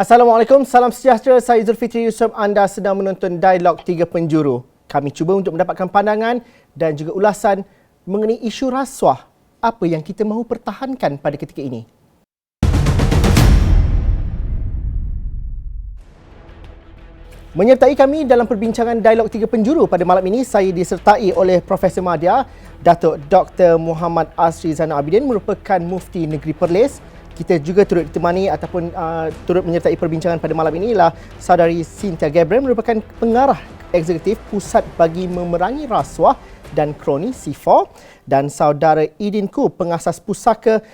Assalamualaikum, salam sejahtera. Saya Zulfitri Yusof. Anda sedang menonton Dialog Tiga Penjuru. Kami cuba untuk mendapatkan pandangan dan juga ulasan mengenai isu rasuah. Apa yang kita mahu pertahankan pada ketika ini? Menyertai kami dalam perbincangan Dialog Tiga Penjuru pada malam ini, saya disertai oleh Profesor Madya, Datuk Dr. Muhammad Asri Zainal Abidin merupakan Mufti Negeri Perlis. Kita juga turut ditemani ataupun turut menyertai perbincangan pada malam ini ialah Saudari Cynthia Gabriel merupakan pengarah eksekutif Pusat bagi Memerangi Rasuah dan Kroni C4 dan Saudara Idin Koo pengasas pusaka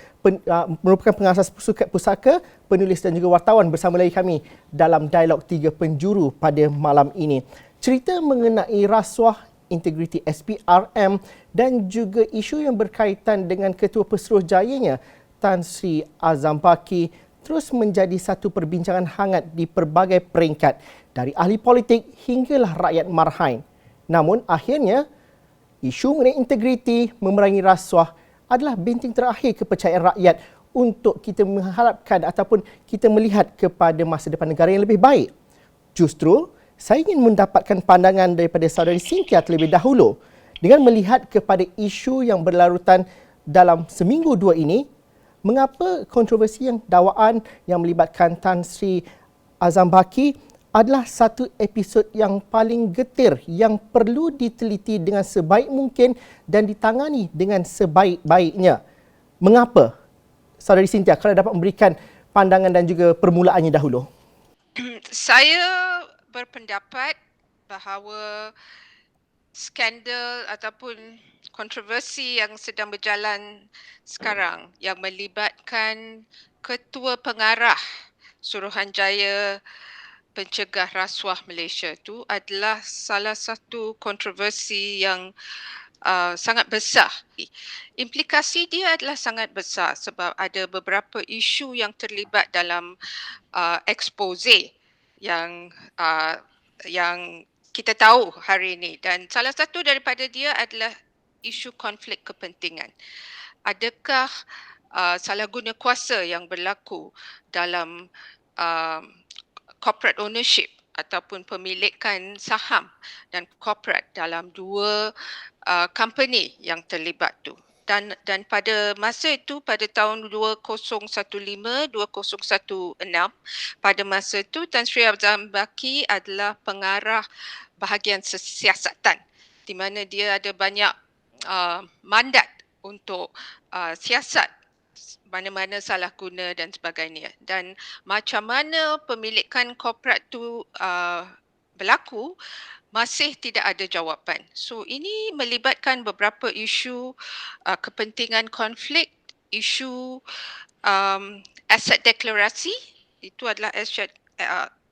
merupakan pengasas pusaka, penulis dan juga wartawan bersama lagi kami dalam Dialog Tiga Penjuru pada malam ini. Cerita mengenai rasuah, integriti SPRM dan juga isu yang berkaitan dengan Ketua Pesuruhjayanya Tan Sri Azam Baki terus menjadi satu perbincangan hangat di pelbagai peringkat dari ahli politik hinggalah rakyat marhain. Namun akhirnya isu mengenai integriti memerangi rasuah adalah benteng terakhir kepercayaan rakyat untuk kita mengharapkan ataupun kita melihat kepada masa depan negara yang lebih baik. Justru saya ingin mendapatkan pandangan daripada Saudari Cynthia terlebih dahulu dengan melihat kepada isu yang berlarutan dalam seminggu dua ini. Mengapa kontroversi yang dakwaan yang melibatkan Tan Sri Azam Baki adalah satu episod yang paling getir yang perlu diteliti dengan sebaik mungkin dan ditangani dengan sebaik-baiknya. Mengapa? Saudari Cynthia, kalau dapat memberikan pandangan dan juga permulaannya dahulu. Saya berpendapat bahawa skandal ataupun kontroversi yang sedang berjalan sekarang yang melibatkan Ketua Pengarah Suruhanjaya Pencegah Rasuah Malaysia itu adalah salah satu kontroversi yang sangat besar. Implikasi dia adalah sangat besar sebab ada beberapa isu yang terlibat dalam expose yang kita tahu hari ini, dan salah satu daripada dia adalah isu konflik kepentingan. Adakah salah guna kuasa yang berlaku dalam corporate ownership ataupun pemilikan saham dan corporate dalam dua company yang terlibat tu. Dan pada masa itu, pada tahun 2015, 2016, pada masa itu Tan Sri Azam Baki adalah pengarah bahagian siasatan di mana dia ada banyak mandat untuk siasat mana-mana salah guna dan sebagainya. Dan macam mana pemilikan korporat tu berlaku, masih tidak ada jawapan. So ini melibatkan beberapa isu kepentingan konflik, isu aset deklarasi, itu adalah aset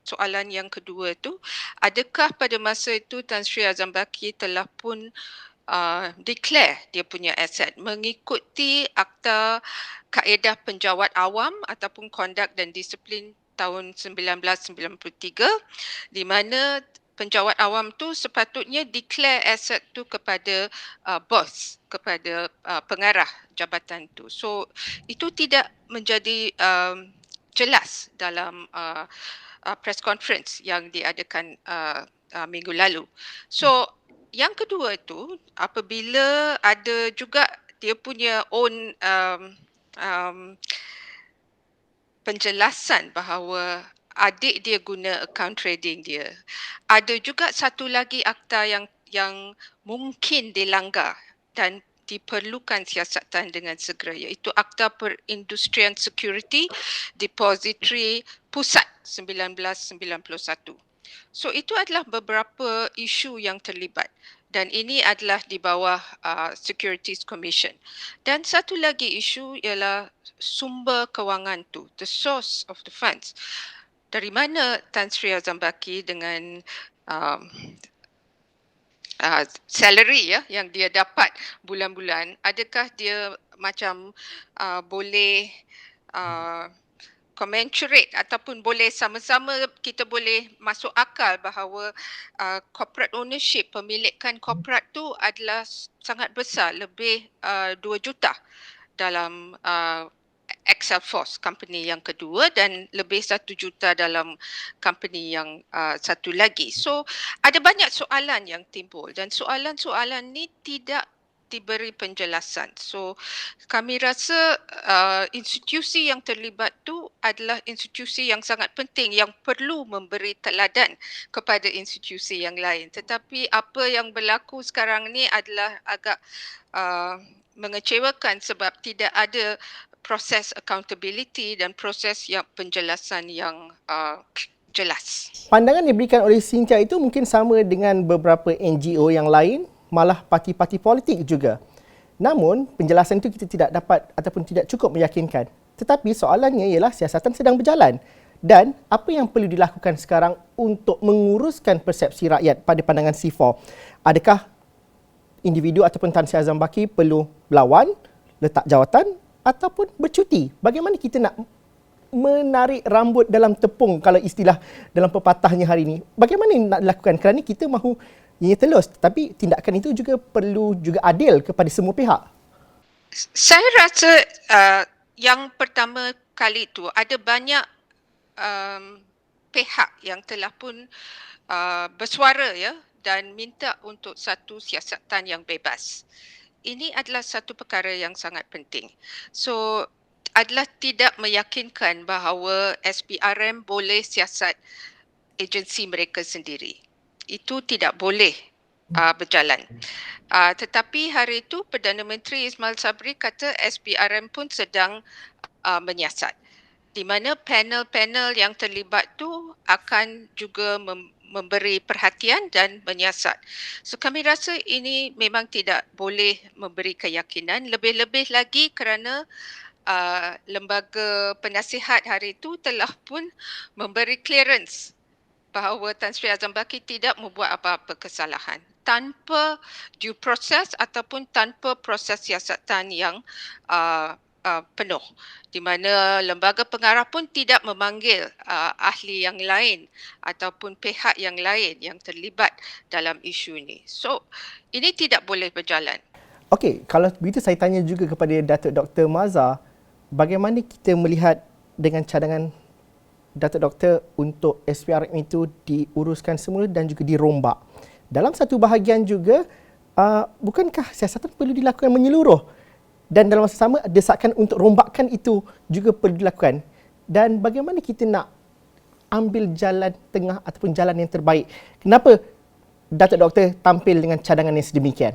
soalan yang kedua tu. Adakah pada masa itu Tan Sri Azam Baki telah pun declare dia punya aset mengikuti Akta Kaedah Penjawat Awam ataupun Kondak dan Disiplin tahun 1993, di mana penjawat awam tu sepatutnya declare aset tu kepada bos, kepada pengarah jabatan tu. So itu tidak menjadi jelas dalam press conference yang diadakan minggu lalu. So yang kedua tu, apabila ada juga dia punya own penjelasan bahawa adik dia guna account trading dia. Ada juga satu lagi akta yang mungkin dilanggar dan diperlukan siasatan dengan segera, iaitu Akta Perindustrian Security Depository Pusat 1991. So itu adalah beberapa isu yang terlibat dan ini adalah di bawah Securities Commission. Dan satu lagi isu ialah sumber kewangan tu, the source of the funds. Dari mana Tan Sri Azam Baki dengan salary yang dia dapat bulan-bulan, adakah dia macam boleh commensurate ataupun boleh sama-sama kita boleh masuk akal bahawa corporate ownership, pemilikan corporate tu adalah sangat besar, lebih 2 juta dalam Excel Force, company yang kedua, dan lebih 1 juta dalam company yang satu lagi. So ada banyak soalan yang timbul dan soalan-soalan ni tidak diberi penjelasan. So kami rasa institusi yang terlibat tu adalah institusi yang sangat penting yang perlu memberi teladan kepada institusi yang lain. Tetapi apa yang berlaku sekarang ni adalah agak mengecewakan sebab tidak ada proses accountability dan proses yang penjelasan yang jelas. Pandangan yang diberikan oleh Cynthia itu mungkin sama dengan beberapa NGO yang lain, malah parti-parti politik juga. Namun, penjelasan itu kita tidak dapat ataupun tidak cukup meyakinkan. Tetapi soalannya ialah siasatan sedang berjalan. Dan apa yang perlu dilakukan sekarang untuk menguruskan persepsi rakyat pada pandangan C4? Adakah individu ataupun Tan Sri Azam Baki perlu berlawan, letak jawatan ataupun bercuti? Bagaimana kita nak menarik rambut dalam tepung kalau istilah dalam pepatahnya hari ini? Bagaimana nak dilakukan? Kerana kita mahu ianya telus, tapi tindakan itu juga perlu juga adil kepada semua pihak. Saya rasa yang pertama kali itu ada banyak pihak yang telah pun bersuara ya dan minta untuk satu siasatan yang bebas. Ini adalah satu perkara yang sangat penting. So adalah tidak meyakinkan bahawa SPRM boleh siasat agensi mereka sendiri. Itu tidak boleh berjalan. Tetapi hari itu Perdana Menteri Ismail Sabri kata SPRM pun sedang menyiasat, di mana panel-panel yang terlibat tu akan juga memberi perhatian dan menyiasat. So kami rasa ini memang tidak boleh memberi keyakinan, lebih-lebih lagi kerana lembaga penasihat hari itu telah pun memberi clearance bahawa Tan Sri Azam Baki tidak membuat apa-apa kesalahan tanpa due process ataupun tanpa proses siasatan yang penuh, di mana lembaga pengarah pun tidak memanggil ahli yang lain ataupun pihak yang lain yang terlibat dalam isu ini. So ini tidak boleh berjalan. Okey, kalau begitu saya tanya juga kepada Datuk Dr. Mazhar, bagaimana kita melihat dengan cadangan Datuk Doktor untuk SPRM itu diuruskan semula dan juga dirombak? Dalam satu bahagian juga, bukankah siasatan perlu dilakukan menyeluruh? Dan dalam masa sama, desakan untuk rombakan itu juga perlu dilakukan. Dan bagaimana kita nak ambil jalan tengah ataupun jalan yang terbaik? Kenapa Datuk Doktor tampil dengan cadangan yang sedemikian?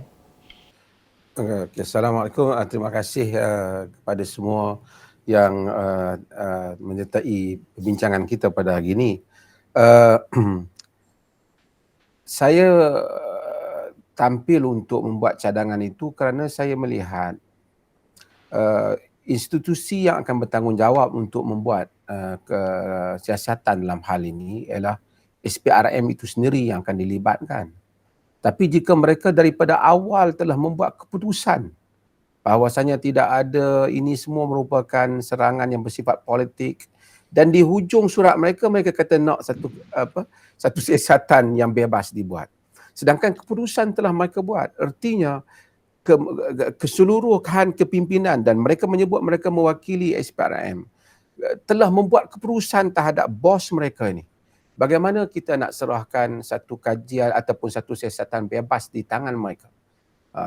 Okay. Assalamualaikum. Terima kasih kepada semua yang menyertai perbincangan kita pada hari ini. Saya tampil untuk membuat cadangan itu kerana saya melihat institusi yang akan bertanggungjawab untuk membuat kesiasatan dalam hal ini ialah SPRM itu sendiri yang akan dilibatkan. Tapi jika mereka daripada awal telah membuat keputusan bahawasanya tidak ada, ini semua merupakan serangan yang bersifat politik, dan di hujung surat mereka kata nak satu siasatan yang bebas dibuat. Sedangkan keputusan telah mereka buat. Artinya keseluruhan kepimpinan, dan mereka menyebut mereka mewakili SPRM, telah membuat keputusan terhadap bos mereka ini. Bagaimana kita nak serahkan satu kajian ataupun satu siasatan bebas di tangan mereka?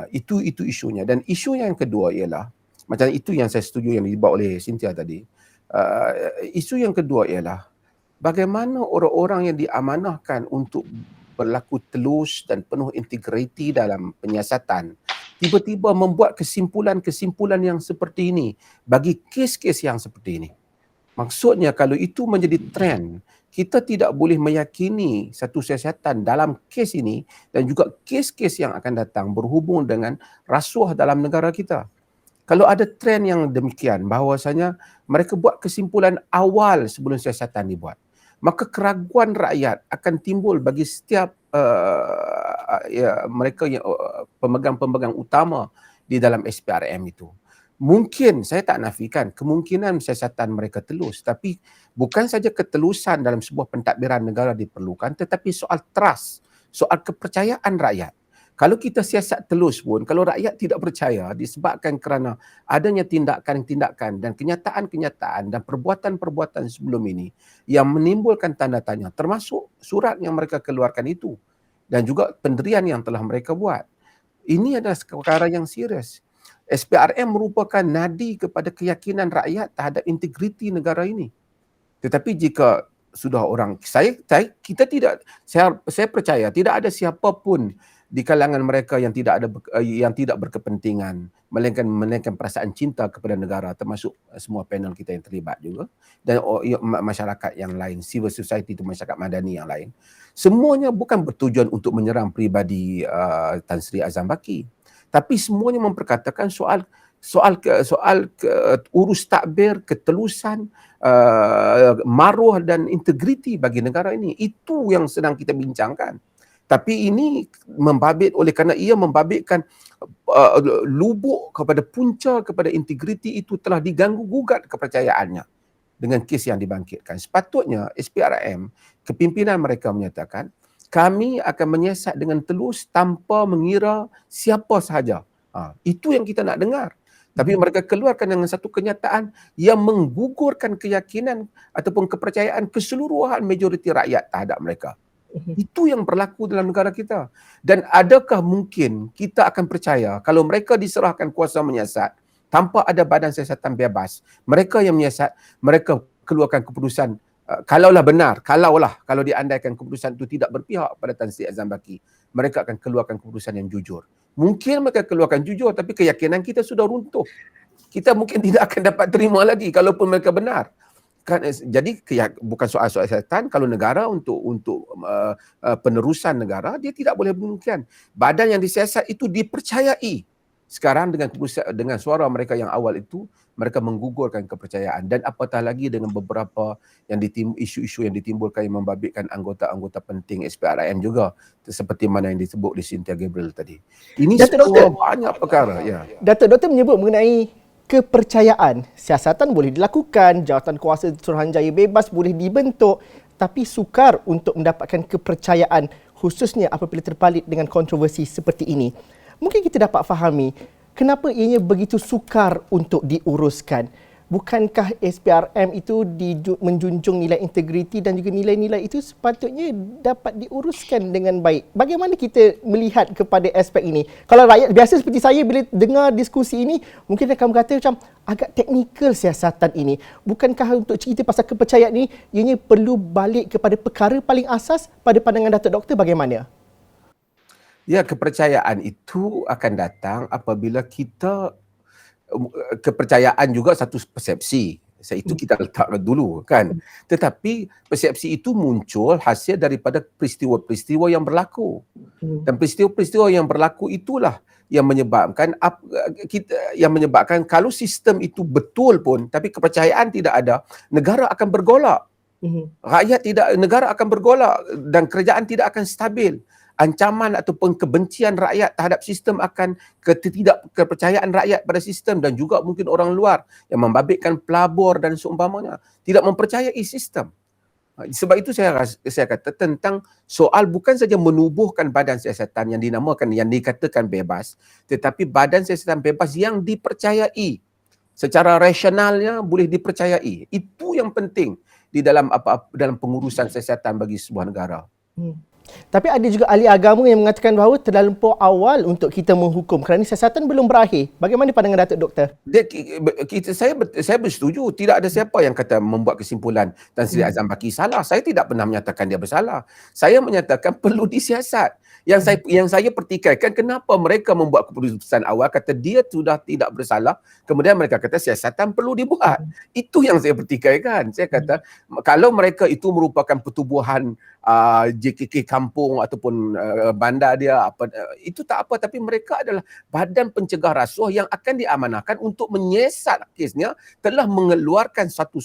Itu isunya. Dan isu yang kedua ialah, macam itu yang saya setuju yang dibawa oleh Cynthia tadi. Isu yang kedua ialah bagaimana orang-orang yang diamanahkan untuk berlaku telus dan penuh integriti dalam penyiasatan tiba-tiba membuat kesimpulan-kesimpulan yang seperti ini bagi kes-kes yang seperti ini. Maksudnya kalau itu menjadi trend, kita tidak boleh meyakini satu siasatan dalam kes ini dan juga kes-kes yang akan datang berhubung dengan rasuah dalam negara kita. Kalau ada trend yang demikian, bahawasanya mereka buat kesimpulan awal sebelum siasatan dibuat, maka keraguan rakyat akan timbul bagi setiap mereka yang pemegang-pemegang utama di dalam SPRM itu. Mungkin, saya tak nafikan, kemungkinan siasatan mereka telus, tapi bukan saja ketelusan dalam sebuah pentadbiran negara diperlukan, tetapi soal trust, soal kepercayaan rakyat. Kalau kita siasat telus pun, kalau rakyat tidak percaya disebabkan kerana adanya tindakan-tindakan dan kenyataan-kenyataan dan perbuatan-perbuatan sebelum ini yang menimbulkan tanda tanya, termasuk surat yang mereka keluarkan itu dan juga pendirian yang telah mereka buat. Ini adalah perkara yang serius. SPRM merupakan nadi kepada keyakinan rakyat terhadap integriti negara ini. Tetapi jika sudah orang, saya percaya tidak ada siapa pun di kalangan mereka yang tidak berkepentingan melainkan perasaan cinta kepada negara, termasuk semua panel kita yang terlibat juga dan masyarakat yang lain, civil society itu masyarakat madani yang lain. Semuanya bukan bertujuan untuk menyerang peribadi Tan Sri Azam Baki, tapi semuanya memperkatakan soal urus takbir, ketelusan, maruah dan integriti bagi negara ini. Itu yang sedang kita bincangkan. Tapi ini kerana ia membabitkan lubuk kepada punca, kepada integriti itu telah diganggu gugat kepercayaannya dengan kes yang dibangkitkan. Sepatutnya SPRM, kepimpinan mereka menyatakan, kami akan menyiasat dengan telus tanpa mengira siapa sahaja. Itu yang kita nak dengar. Tapi mereka keluarkan dengan satu kenyataan yang menggugurkan keyakinan ataupun kepercayaan keseluruhan majoriti rakyat terhadap mereka. Itu yang berlaku dalam negara kita. Dan adakah mungkin kita akan percaya kalau mereka diserahkan kuasa menyiasat tanpa ada badan siasatan bebas, mereka yang menyiasat, mereka keluarkan keputusan, kalau diandaikan keputusan itu tidak berpihak pada Tan Sri Azam Baki, mereka akan keluarkan keputusan yang jujur. Mungkin mereka keluarkan jujur, tapi keyakinan kita sudah runtuh. Kita mungkin tidak akan dapat terima lagi kalaupun mereka benar. Jadi bukan soal siasatan. Kalau negara untuk penerusan negara, dia tidak boleh demikian. Badan yang disiasat itu dipercayai. Sekarang dengan suara mereka yang awal itu, mereka menggugurkan kepercayaan. Dan apatah lagi dengan beberapa isu-isu yang ditimbulkan yang membabitkan anggota-anggota penting SPRM juga, seperti mana yang disebut di Cynthia Gabriel tadi. Ini semua banyak perkara. Ya. Doktor menyebut mengenai kepercayaan. Siasatan boleh dilakukan, jawatan kuasa Suruhanjaya bebas boleh dibentuk, tapi sukar untuk mendapatkan kepercayaan, khususnya apabila terpalit dengan kontroversi seperti ini. Mungkin kita dapat fahami kenapa ianya begitu sukar untuk diuruskan. Bukankah SPRM itu menjunjung nilai integriti dan juga nilai-nilai itu sepatutnya dapat diuruskan dengan baik? Bagaimana kita melihat kepada aspek ini? Kalau rakyat biasa seperti saya bila dengar diskusi ini, mungkin akan berkata macam agak teknikal siasatan ini. Bukankah untuk cerita pasal kepercayaan ini, ianya perlu balik kepada perkara paling asas pada pandangan Datuk Doktor bagaimana? Ya, kepercayaan itu akan datang apabila kita kepercayaan juga satu persepsi. Itu kita letak dulu kan. Tetapi persepsi itu muncul hasil daripada peristiwa-peristiwa yang berlaku. Dan peristiwa-peristiwa yang berlaku itulah yang menyebabkan kalau sistem itu betul pun tapi kepercayaan tidak ada, negara akan bergolak. Negara akan bergolak dan kerajaan tidak akan stabil. Ancaman ataupun kebencian rakyat terhadap sistem akan ketidakpercayaan rakyat pada sistem dan juga mungkin orang luar yang membabitkan pelabur dan seumpamanya tidak mempercayai sistem. Sebab itu saya kata tentang soal bukan saja menubuhkan badan siasatan yang dikatakan bebas, tetapi badan siasatan bebas yang dipercayai secara rasionalnya boleh dipercayai. Itu yang penting di dalam pengurusan siasatan bagi sebuah negara. Tapi ada juga ahli agama yang mengatakan bahawa terlampau awal untuk kita menghukum kerana siasatan belum berakhir. Bagaimana pandangan Datuk Doktor? Saya bersetuju. Tidak ada siapa yang kata membuat kesimpulan Tan Sri Azam Baki salah. Saya tidak pernah menyatakan dia bersalah. Saya menyatakan perlu disiasat. Yang saya pertikaikan kenapa mereka membuat keputusan awal kata dia sudah tidak bersalah, kemudian mereka kata siasatan perlu dibuat. Itu yang saya pertikaikan. Saya kata kalau mereka itu merupakan pertubuhan JKK kampung ataupun bandar dia itu tak apa, tapi mereka adalah badan pencegah rasuah yang akan diamanahkan untuk menyiasat kesnya, telah mengeluarkan satu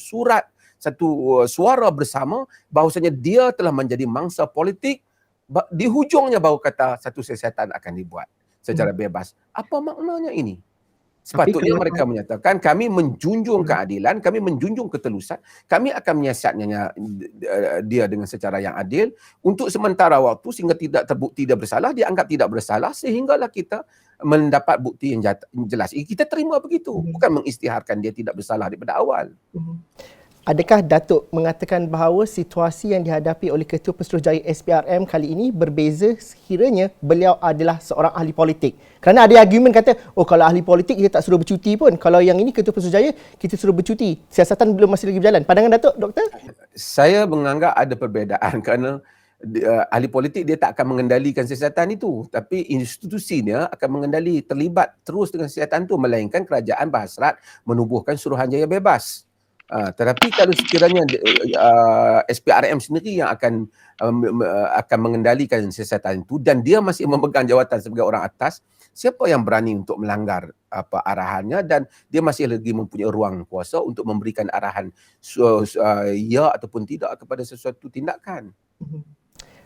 suara bersama bahawasanya dia telah menjadi mangsa politik. Di hujungnya baru kata satu siasatan akan dibuat secara bebas. Apa maknanya ini? Sepatutnya kalau- mereka menyatakan kami menjunjung keadilan, kami menjunjung ketelusan, kami akan menyiasatnya dia dengan secara yang adil untuk sementara waktu sehingga tidak terbukti dia bersalah, dia anggap tidak bersalah sehinggalah kita mendapat bukti yang jelas. Kita terima begitu, bukan mengisytiharkan dia tidak bersalah daripada awal. Adakah Datuk mengatakan bahawa situasi yang dihadapi oleh Ketua Pesuruhjaya SPRM kali ini berbeza sekiranya beliau adalah seorang ahli politik? Kerana ada argumen kata, oh kalau ahli politik kita tak suruh bercuti pun. Kalau yang ini Ketua Pesuruhjaya, kita suruh bercuti. Siasatan belum masih lagi berjalan. Pandangan Datuk, Doktor? Saya menganggap ada perbezaan kerana ahli politik dia tak akan mengendalikan siasatan itu, tapi institusinya akan mengendali, terlibat terus dengan siasatan itu, melainkan kerajaan berhasrat menubuhkan Suruhanjaya bebas. Tetapi kalau sekiranya SPRM sendiri yang akan mengendalikan siasatan itu dan dia masih memegang jawatan sebagai orang atas, siapa yang berani untuk melanggar arahannya, dan dia masih lagi mempunyai ruang kuasa untuk memberikan arahan ya ataupun tidak kepada sesuatu tindakan.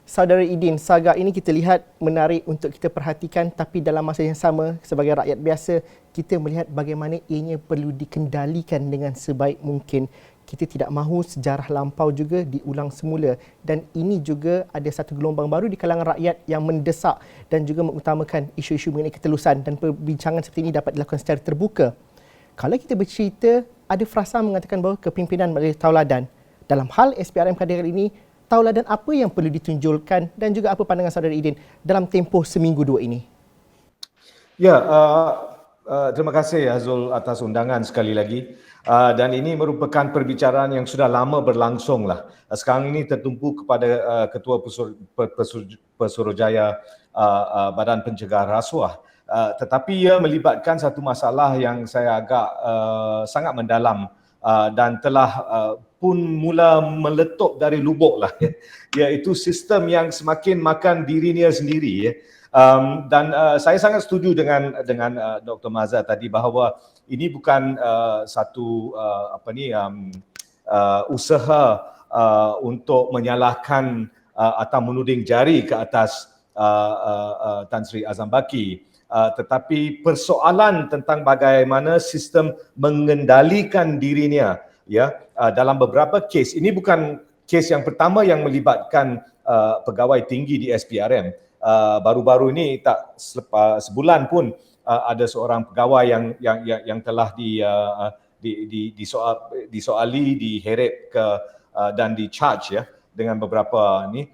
Saudara Idin, saga ini kita lihat menarik untuk kita perhatikan, tapi dalam masa yang sama sebagai rakyat biasa kita melihat bagaimana ianya perlu dikendalikan dengan sebaik mungkin. Kita tidak mahu sejarah lampau juga diulang semula, dan ini juga ada satu gelombang baru di kalangan rakyat yang mendesak dan juga mengutamakan isu-isu mengenai ketelusan, dan perbincangan seperti ini dapat dilakukan secara terbuka. Kalau kita bercerita, ada frasa mengatakan bahawa kepimpinan menjadi tauladan. Dalam hal SPRM kali ini, tauladan apa yang perlu ditunjulkan dan juga apa pandangan saudara Idin dalam tempoh seminggu dua ini? Ya, terima kasih Azul atas undangan sekali lagi. Dan ini merupakan perbicaraan yang sudah lama berlangsung lah. Sekarang ini tertumpu kepada Ketua Pesuruhjaya Badan Pencegahan Rasuah. Tetapi ia melibatkan satu masalah yang saya agak sangat mendalam dan telah pun mula meletup dari lubuk lah, iaitu sistem yang semakin makan dirinya sendiri. Dan saya sangat setuju dengan Dr. Mazhar tadi bahawa ini bukan satu usaha untuk menyalahkan atau menuding jari ke atas Tan Sri Azam Baki, tetapi persoalan tentang bagaimana sistem mengendalikan dirinya dalam beberapa kes. Ini bukan kes yang pertama yang melibatkan pegawai tinggi di SPRM. Baru-baru ini tak sebulan pun ada seorang pegawai yang telah disoali, diheret ke dan di-charge dengan beberapa ni.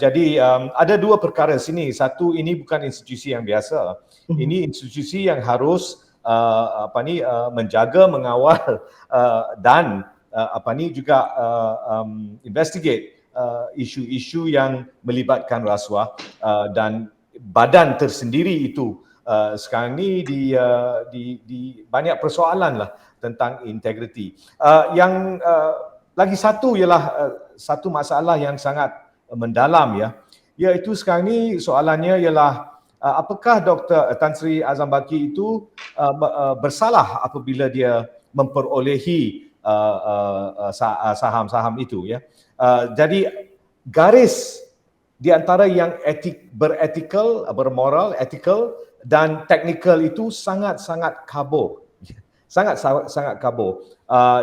Jadi ada dua perkara sini. Satu, ini bukan institusi yang biasa. Ini institusi yang harus menjaga, mengawal dan juga investigate isu-isu yang melibatkan rasuah, dan badan tersendiri itu sekarang ni di banyak persoalan lah tentang integriti. Yang lagi satu ialah satu masalah yang sangat mendalam, iaitu sekarang ni soalannya ialah apakah Dr. Tan Sri Azam Baki itu bersalah apabila dia memperolehi saham-saham itu, jadi garis di antara yang beretikal, bermoral, ethical dan technical itu sangat-sangat kabur. Sangat-sangat kabur.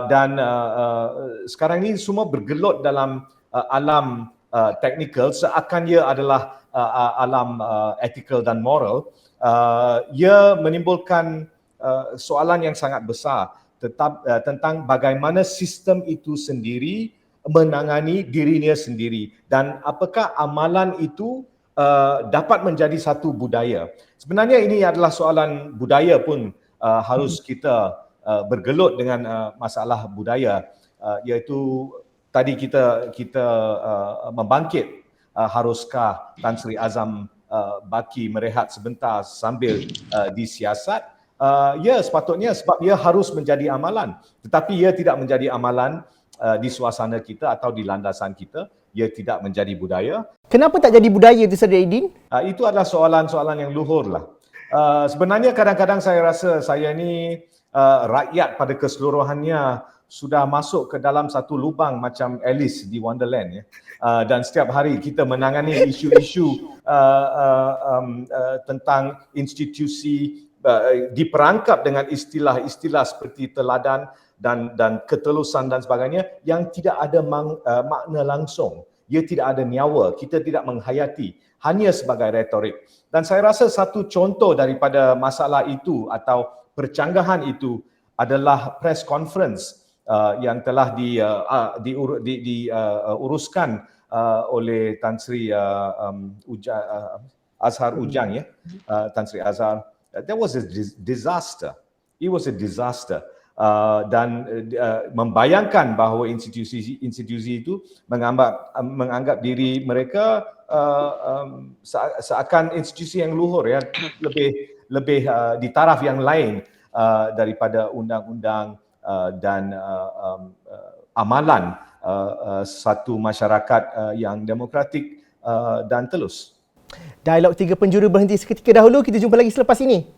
Dan sekarang ini semua bergelut dalam alam technical seakan ia adalah alam ethical dan moral. Ia menimbulkan soalan yang sangat besar tentang bagaimana sistem itu sendiri menangani dirinya sendiri, dan apakah amalan itu dapat menjadi satu budaya. Sebenarnya ini adalah soalan budaya pun, harus kita bergelut dengan masalah budaya, iaitu tadi kita membangkit, haruskah Tan Sri Azam Baki merehat sebentar sambil disiasat? Ya, sepatutnya, sebab ia harus menjadi amalan, tetapi ia tidak menjadi amalan di suasana kita atau di landasan kita. Ia tidak menjadi budaya. Kenapa tak jadi budaya itu, Saudara Idin? Itu adalah soalan-soalan yang luhur lah. Sebenarnya kadang-kadang saya rasa saya ni rakyat pada keseluruhannya sudah masuk ke dalam satu lubang macam Alice di Wonderland, dan setiap hari kita menangani isu-isu tentang institusi diperangkap dengan istilah-istilah seperti teladan dan ketelusan dan sebagainya yang tidak ada makna langsung. Ia tidak ada nyawa, kita tidak menghayati, hanya sebagai retorik. Dan saya rasa satu contoh daripada masalah itu atau percanggahan itu adalah press conference yang telah diuruskan oleh Tan Sri Azhar Ujang, ya, Tan Sri Azhar. That was a disaster. It was a disaster. Dan membayangkan bahawa institusi itu menganggap diri mereka seakan institusi yang luhur, ya, lebih di taraf yang lain daripada undang-undang dan amalan satu masyarakat yang demokratik dan telus. Dialog Tiga Penjuru berhenti seketika dahulu. Kita jumpa lagi selepas ini.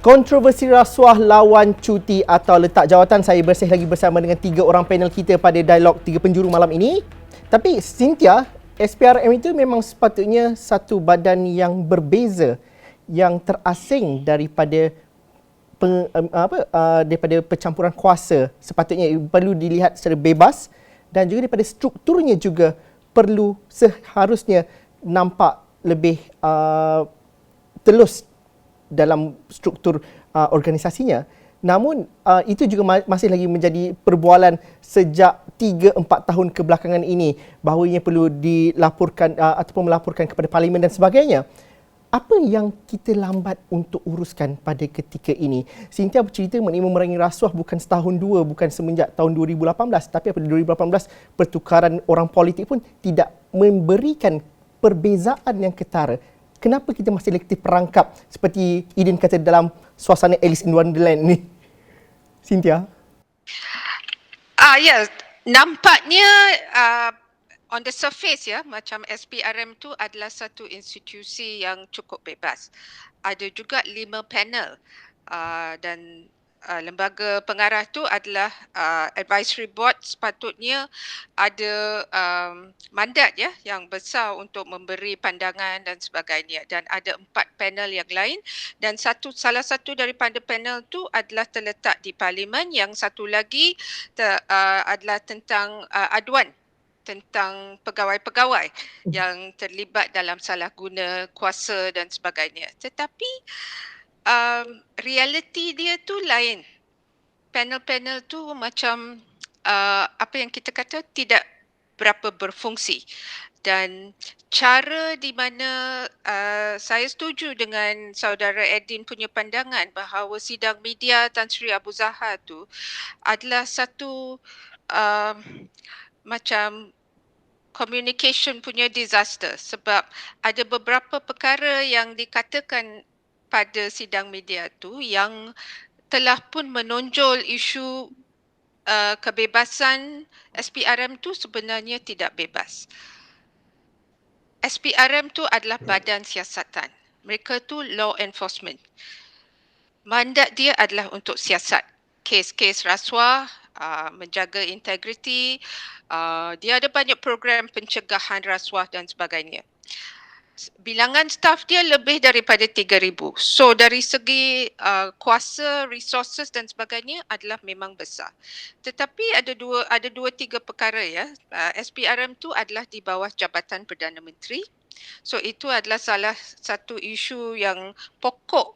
Kontroversi rasuah lawan cuti atau letak jawatan, saya bersih lagi bersama dengan 3 orang panel kita pada Dialog Tiga Penjuru malam ini. Tapi Cynthia, SPRM itu memang sepatutnya satu badan yang berbeza, yang terasing daripada daripada percampuran kuasa. Sepatutnya perlu dilihat secara bebas dan juga daripada strukturnya juga perlu seharusnya nampak lebih telus dalam struktur organisasinya. Namun itu juga masih lagi menjadi perbualan sejak 3-4 tahun kebelakangan ini, bahawa ia perlu dilaporkan ataupun melaporkan kepada parlimen dan sebagainya. Apa yang kita lambat untuk uruskan pada ketika ini? Cynthia bercerita mengenai memerangi rasuah bukan setahun dua, bukan semenjak tahun 2018, tapi pada 2018 pertukaran orang politik pun tidak memberikan perbezaan yang ketara. Kenapa kita masih lagi perangkap seperti Eden kata dalam suasana Alice in Wonderland ni? Cynthia? Ya, nampaknya on the surface, ya, macam SPRM tu adalah satu institusi yang cukup bebas. Ada juga 5 panel dan lembaga pengarah tu adalah advisory board, sepatutnya ada mandat, ya, yang besar untuk memberi pandangan dan sebagainya, dan ada 4 panel yang lain, dan salah satu daripada panel tu adalah terletak di parlimen, yang satu lagi adalah tentang aduan tentang pegawai-pegawai yang terlibat dalam salah guna kuasa dan sebagainya. Tetapi realiti dia tu lain. Panel-panel tu macam apa yang kita kata tidak berapa berfungsi. Dan cara di mana saya setuju dengan saudara Edin punya pandangan bahawa sidang media Tan Sri Abu Zahar tu adalah satu macam communication punya disaster, sebab ada beberapa perkara yang dikatakan pada sidang media tu yang telah pun menonjol isu kebebasan SPRM tu sebenarnya tidak bebas. SPRM tu adalah badan siasatan. Mereka tu law enforcement. Mandat dia adalah untuk siasat. Kes-kes rasuah, menjaga integriti, dia ada banyak program pencegahan rasuah dan sebagainya. Bilangan staf dia lebih daripada 3,000. So dari segi kuasa, resources dan sebagainya adalah memang besar. Tetapi ada dua tiga perkara, ya. SPRM tu adalah di bawah Jabatan Perdana Menteri. So itu adalah salah satu isu yang pokok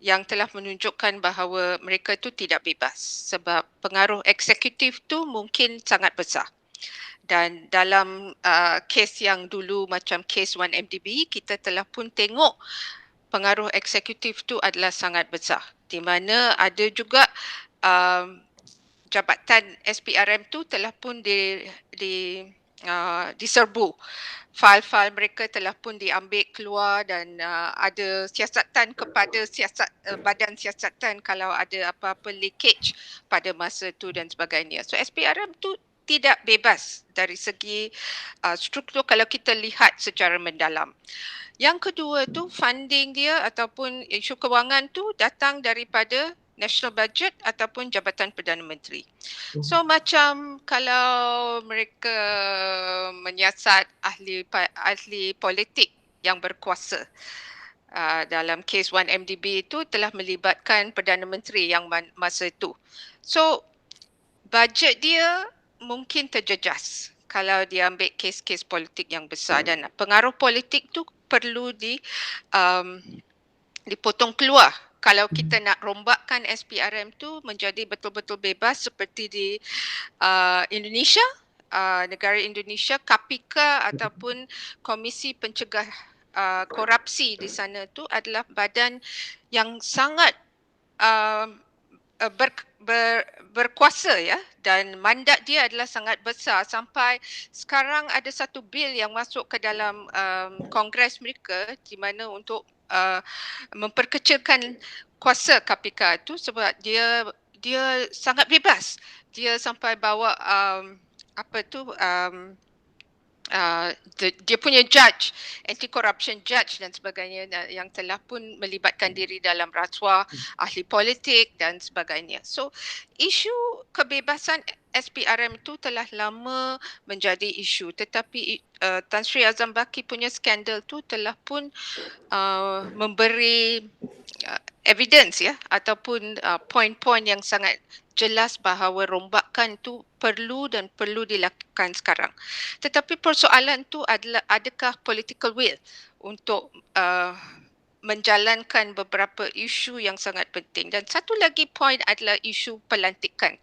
yang telah menunjukkan bahawa mereka tu tidak bebas, sebab pengaruh eksekutif tu mungkin sangat besar. Dan dalam kes yang dulu macam kes 1MDB, kita telah pun tengok pengaruh eksekutif tu adalah sangat besar, di mana ada juga jabatan SPRM tu telah pun diserbu. Fail-fail mereka telah pun diambil keluar dan ada siasatan kepada badan siasatan kalau ada apa-apa leakage pada masa tu dan sebagainya. So SPRM tu tidak bebas dari segi struktur kalau kita lihat secara mendalam. Yang kedua tu funding dia ataupun isu kewangan tu datang daripada national budget ataupun Jabatan Perdana Menteri. So macam kalau mereka menyiasat ahli politik yang berkuasa, dalam kes 1MDB itu telah melibatkan Perdana Menteri yang masa itu. So bajet dia mungkin terjejas kalau dia ambil kes-kes politik yang besar, dan pengaruh politik tu perlu dipotong keluar kalau kita nak rombakkan SPRM tu menjadi betul-betul bebas seperti di Indonesia, negara Indonesia. KPK ataupun Komisi Pencegah Korupsi di sana tu adalah badan yang sangat berkuasa, ya, dan mandat dia adalah sangat besar. Sampai sekarang ada satu bil yang masuk ke dalam Kongres mereka di mana untuk memperkecilkan kuasa KPK itu, sebab dia sangat bebas. Dia sampai bawa dia punya judge, anti-corruption judge dan sebagainya, yang telah pun melibatkan diri dalam rasuah, ahli politik dan sebagainya. So, isu kebebasan SPRM itu telah lama menjadi isu, tetapi Tan Sri Azam Baki punya skandal tu telah pun memberi evidence, ya, ataupun poin-poin yang sangat jelas bahawa rombakan tu perlu dan perlu dilakukan sekarang. Tetapi persoalan tu adalah adakah political will untuk menjalankan beberapa isu yang sangat penting. Dan satu lagi poin adalah isu pelantikan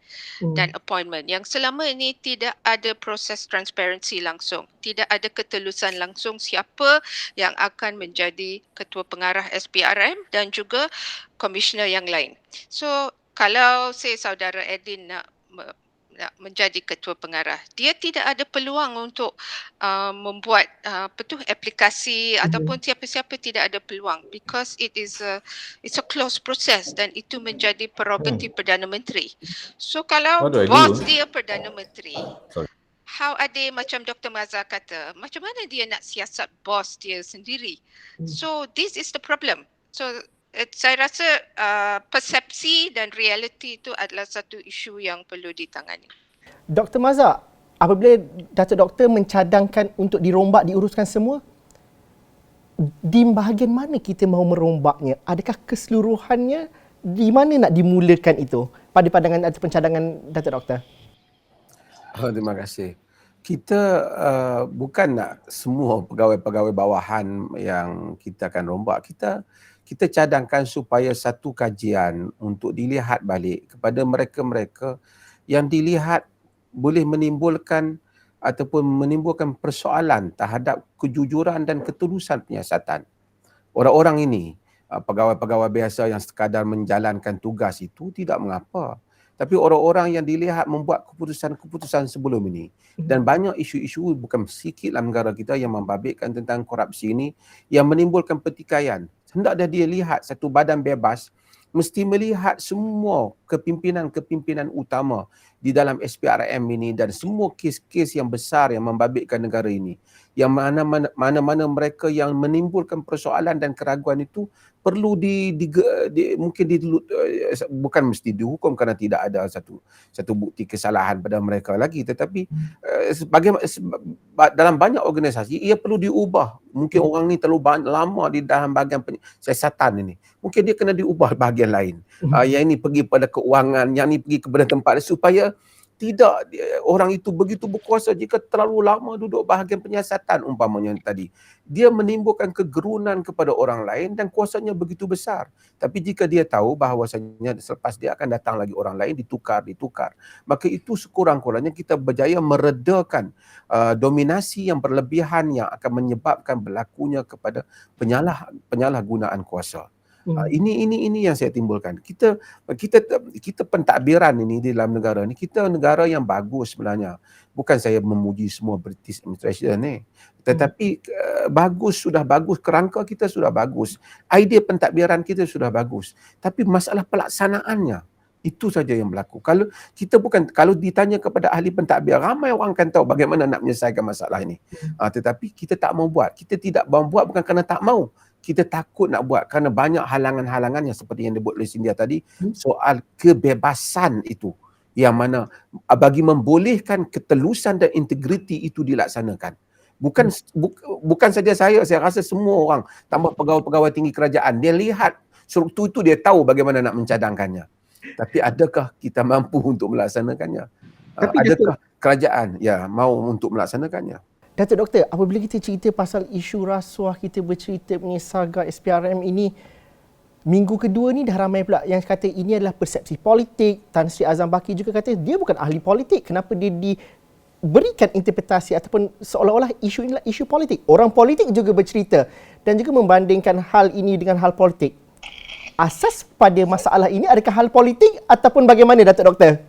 dan appointment, yang selama ini tidak ada proses transparansi langsung, tidak ada ketelusan langsung siapa yang akan menjadi ketua pengarah SPRM dan juga komisioner yang lain. So kalau saudara Edin nak menjadi ketua pengarah, dia tidak ada peluang untuk membuat aplikasi ataupun siapa-siapa tidak ada peluang, because it's a closed process dan itu menjadi prerogatif Perdana Menteri. So kalau What do I bos do? dia Perdana Menteri, Sorry. how ada macam Dr. Mazhar kata, macam mana dia nak siasat bos dia sendiri? So this is the problem. So saya rasa persepsi dan realiti itu adalah satu isu yang perlu ditangani. Dr. Mazhar, apabila Datuk Doktor mencadangkan untuk dirombak, diuruskan semua, di bahagian mana kita mahu merombaknya? Adakah keseluruhannya? Di mana nak dimulakan itu? Pada pandangan atau pencadangan Datuk Doktor? Terima kasih. Kita bukan nak semua pegawai-pegawai bawahan yang kita akan rombak. Kita cadangkan supaya satu kajian untuk dilihat balik kepada mereka-mereka yang dilihat boleh menimbulkan ataupun menimbulkan persoalan terhadap kejujuran dan ketulusan penyiasatan. Orang-orang ini, pegawai-pegawai biasa yang sekadar menjalankan tugas itu tidak mengapa. Tapi orang-orang yang dilihat membuat keputusan-keputusan sebelum ini, dan banyak isu-isu bukan sikit dalam negara kita yang membabitkan tentang korupsi ini, yang menimbulkan pertikaian. Hendaklah dia lihat satu badan bebas mesti melihat semua kepimpinan-kepimpinan utama di dalam SPRM ini dan semua kes-kes yang besar yang membabitkan negara ini. Yang mana-mana mereka yang menimbulkan persoalan dan keraguan itu perlu bukan mesti dihukum kerana tidak ada satu bukti kesalahan pada mereka lagi, tetapi dalam banyak organisasi ia perlu diubah. Mungkin orang ni terlalu lama di dalam bahagian siasatan ini, mungkin dia kena diubah bahagian lain. Yang ini pergi pada keuangan, yang ini pergi kepada tempat, supaya tidak orang itu begitu berkuasa. Jika terlalu lama duduk bahagian penyiasatan umpamanya tadi, dia menimbulkan kegerunan kepada orang lain dan kuasanya begitu besar. Tapi jika dia tahu bahawasanya selepas dia akan datang lagi orang lain, ditukar, maka itu sekurang-kurangnya kita berjaya meredakan dominasi yang berlebihan yang akan menyebabkan berlakunya kepada penyalahgunaan kuasa. Ini yang saya timbulkan. Kita pentadbiran ini di dalam negara ni, kita negara yang bagus sebenarnya. Bukan saya memuji semua British administration ni, tetapi sudah bagus, kerangka kita sudah bagus, idea pentadbiran kita sudah bagus, tapi masalah pelaksanaannya itu saja yang berlaku. Kalau ditanya kepada ahli pentadbir, ramai orang akan tahu bagaimana nak menyelesaikan masalah ini. Tetapi kita tak mau buat. Kita tidak mau buat bukan kerana tak mau. kita takut nak buat kerana banyak halangan-halangan yang seperti yang disebut oleh Cynthia tadi, soal kebebasan itu yang mana bagi membolehkan ketelusan dan integriti itu dilaksanakan. Bukan saja saya rasa semua orang, tambah pegawai-pegawai tinggi kerajaan, dia lihat struktur itu, dia tahu bagaimana nak mencadangkannya. Tapi adakah kita mampu untuk melaksanakannya? Tapi Adakah kerajaan mau untuk melaksanakannya? Datuk Doktor, apabila kita cerita pasal isu rasuah, kita bercerita mengenai saga SPRM ini, minggu kedua ni dah ramai pula yang kata ini adalah persepsi politik. Tan Sri Azam Baki juga kata dia bukan ahli politik. Kenapa dia diberikan interpretasi ataupun seolah-olah isu inilah isu politik. Orang politik juga bercerita dan juga membandingkan hal ini dengan hal politik. Asas pada masalah ini adakah hal politik ataupun bagaimana, Datuk Doktor?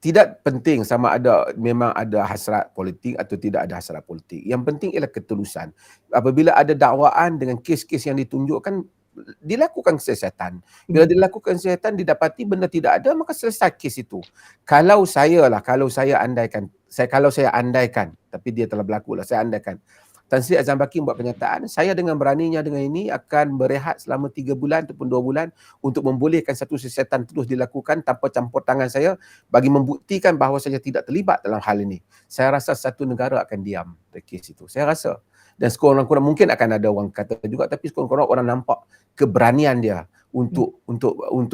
Tidak penting sama ada memang ada hasrat politik atau tidak ada hasrat politik. Yang penting ialah ketulusan. Apabila ada dakwaan dengan kes-kes yang ditunjukkan, dilakukan kesiasatan. Bila dilakukan kesiasatan, didapati benda tidak ada, maka selesai kes itu. Kalau saya andaikan, tapi dia telah berlaku lah, saya andaikan, Tan Sri Azam Baki buat kenyataan, saya dengan beraninya dengan ini akan berehat selama 3 bulan ataupun 2 bulan untuk membolehkan satu siasatan terus dilakukan tanpa campur tangan saya bagi membuktikan bahawa saya tidak terlibat dalam hal ini. Saya rasa satu negara akan diam dari kes itu. Saya rasa. Dan sekurang-kurang mungkin akan ada orang kata juga, tapi sekurang-kurang orang nampak keberanian dia untuk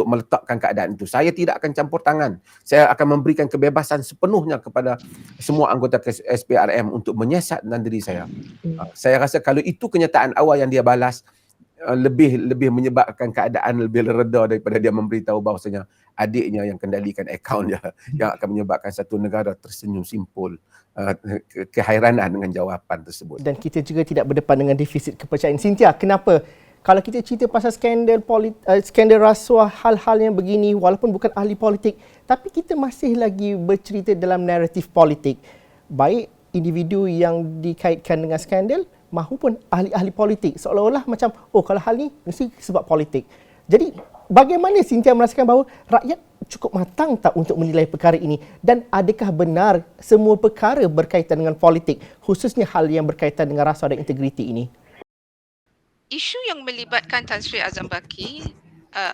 meletakkan keadaan itu. Saya tidak akan campur tangan. Saya akan memberikan kebebasan sepenuhnya kepada semua anggota SPRM untuk menyiasatkan diri saya. Saya rasa kalau itu kenyataan awal yang dia balas, lebih menyebabkan keadaan lebih reda daripada dia memberitahu bahawasanya adiknya yang kendalikan akaun dia yang akan menyebabkan satu negara tersenyum simpul kehairanan dengan jawapan tersebut. Dan kita juga tidak berdepan dengan defisit kepercayaan. Cynthia, kenapa? Kalau kita cerita pasal skandal rasuah, hal-hal yang begini, walaupun bukan ahli politik, tapi kita masih lagi bercerita dalam naratif politik. Baik individu yang dikaitkan dengan skandal maupun ahli-ahli politik. Seolah-olah macam, kalau hal ni mesti sebab politik. Jadi, bagaimana Cynthia merasakan bahawa rakyat cukup matang tak untuk menilai perkara ini? Dan adakah benar semua perkara berkaitan dengan politik, khususnya hal yang berkaitan dengan rasuah dan integriti ini? Isu yang melibatkan Tan Sri Azam Baki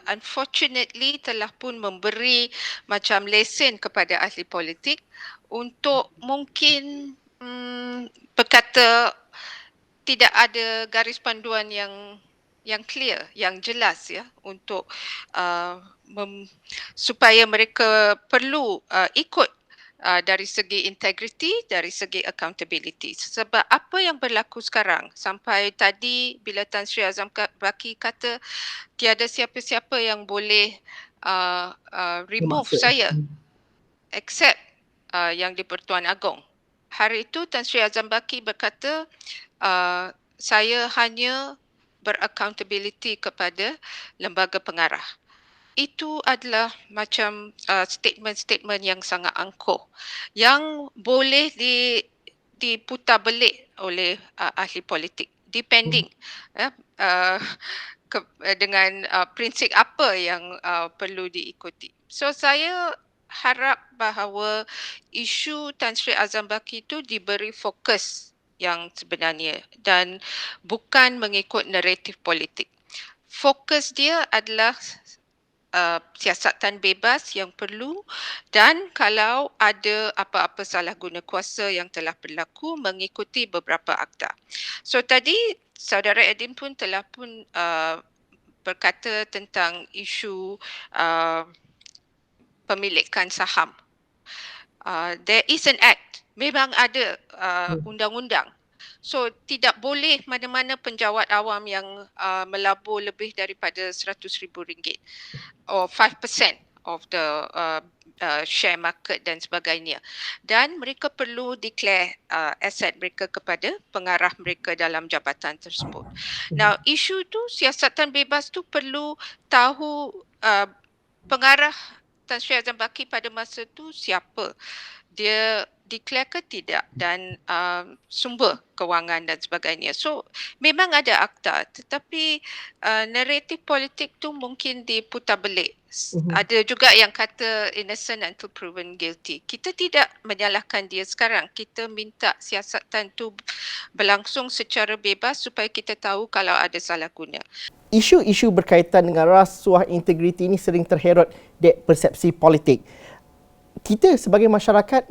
unfortunately telah pun memberi macam lesen kepada ahli politik untuk mungkin berkata tidak ada garis panduan yang clear, yang jelas untuk supaya mereka perlu ikut dari segi integriti, dari segi accountability. Sebab apa yang berlaku sekarang sampai tadi bila Tan Sri Azam Baki kata tiada siapa-siapa yang boleh remove saya except yang di-Pertuan Agong. Hari itu Tan Sri Azam Baki berkata saya hanya beraccountability kepada lembaga pengarah. Itu adalah macam statement-statement yang sangat angkuh yang boleh diputar belik oleh ahli politik depending dengan prinsip apa yang perlu diikuti. So saya harap bahawa isu Tan Sri Azam Baki itu diberi fokus yang sebenarnya dan bukan mengikut naratif politik. Fokus dia adalah siasatan bebas yang perlu dan kalau ada apa-apa salah guna kuasa yang telah berlaku mengikuti beberapa akta. So tadi Saudara Edin pun telah pun berkata tentang isu pemilikan saham. There is an act, memang ada undang-undang. So tidak boleh mana-mana penjawat awam yang melabur lebih daripada RM100,000 or 5% of the share market dan sebagainya. Dan mereka perlu declare aset mereka kepada pengarah mereka dalam jabatan tersebut. Now isu tu siasatan bebas tu perlu tahu pengarah Tan Sri Azam Baki pada masa tu siapa. Dia declare ke tidak dan sumber kewangan dan sebagainya. So memang ada akta tetapi naratif politik tu mungkin diputar belik Ada juga yang kata innocent until proven guilty. Kita tidak menyalahkan dia sekarang. Kita minta siasatan tu berlangsung secara bebas supaya kita tahu kalau ada salah guna. Isu-isu berkaitan dengan rasuah integriti ini sering terherot di persepsi politik. Kita sebagai masyarakat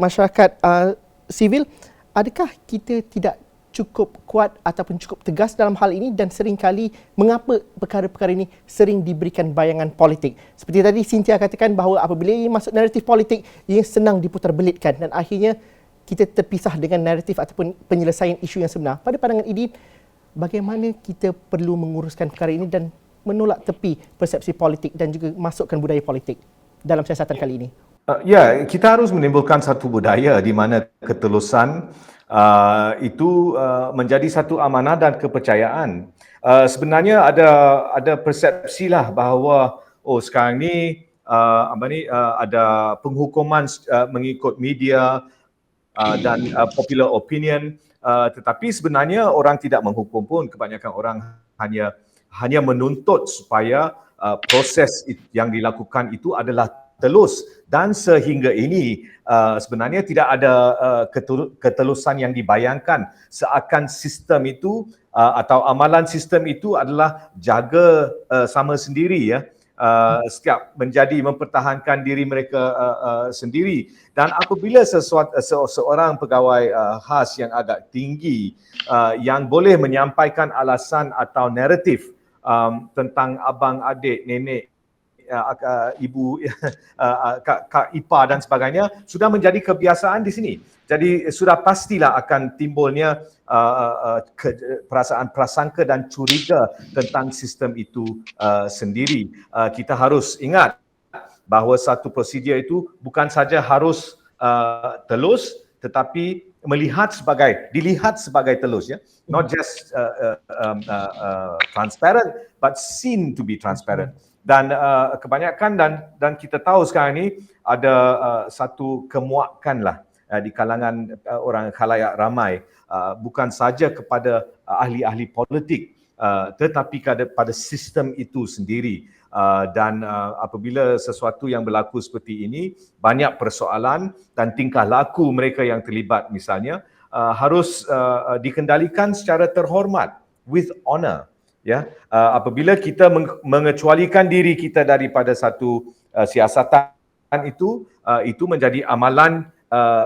sivil, adakah kita tidak cukup kuat ataupun cukup tegas dalam hal ini, dan seringkali mengapa perkara-perkara ini sering diberikan bayangan politik? Seperti tadi Cynthia katakan bahawa apabila ia masuk naratif politik, ia senang diputarbelitkan dan akhirnya kita terpisah dengan naratif ataupun penyelesaian isu yang sebenar. Pada pandangan Idi, bagaimana kita perlu menguruskan perkara ini dan menolak tepi persepsi politik dan juga masukkan budaya politik dalam siasatan kali ini? Kita harus menimbulkan satu budaya di mana ketelusan itu menjadi satu amanah dan kepercayaan. Sebenarnya ada persepsi lah bahawa sekarang ni ada penghukuman mengikut media dan popular opinion, tetapi sebenarnya orang tidak menghukum pun. Kebanyakan orang hanya menuntut supaya proses yang dilakukan itu adalah telus, dan sehingga ini sebenarnya tidak ada ketelusan yang dibayangkan, seakan sistem itu atau amalan sistem itu adalah jaga sama sendiri, ya. Setiap menjadi mempertahankan diri mereka sendiri. Dan apabila seorang pegawai khas yang agak tinggi yang boleh menyampaikan alasan atau naratif tentang abang, adik, nenek, ibu, kak ipar dan sebagainya, sudah menjadi kebiasaan di sini. Jadi sudah pastilah akan timbulnya perasaan prasangka dan curiga tentang sistem itu sendiri. Kita harus ingat bahawa satu prosedur itu bukan saja harus telus, tetapi dilihat sebagai telus, ya. Not just transparent, but seen to be transparent. Dan kebanyakan dan kita tahu sekarang ini ada satu kemuakan lah di kalangan orang khalayak ramai, bukan saja kepada ahli-ahli politik, tetapi pada sistem itu sendiri. Dan apabila sesuatu yang berlaku seperti ini, banyak persoalan dan tingkah laku mereka yang terlibat misalnya harus dikendalikan secara terhormat, with honor. Ya, apabila kita mengecualikan diri kita daripada satu siasatan itu menjadi amalan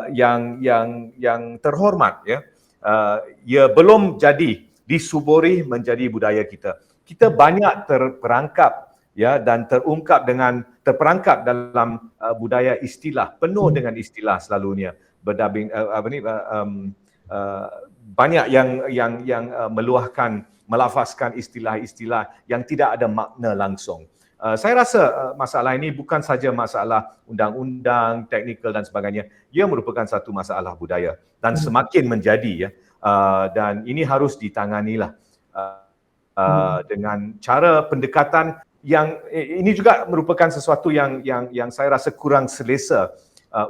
yang terhormat, ya. Ia belum jadi disuburi menjadi budaya kita. Kita banyak terperangkap, ya, dan terperangkap dalam budaya istilah, penuh dengan istilah selalunya, berdabing banyak yang meluahkan, melafazkan istilah-istilah yang tidak ada makna langsung. Saya rasa masalah ini bukan saja masalah undang-undang, teknikal dan sebagainya. Ia merupakan satu masalah budaya dan semakin menjadi, ya. Dan ini harus ditanganilah dengan cara pendekatan yang ini juga merupakan sesuatu yang saya rasa kurang selesa.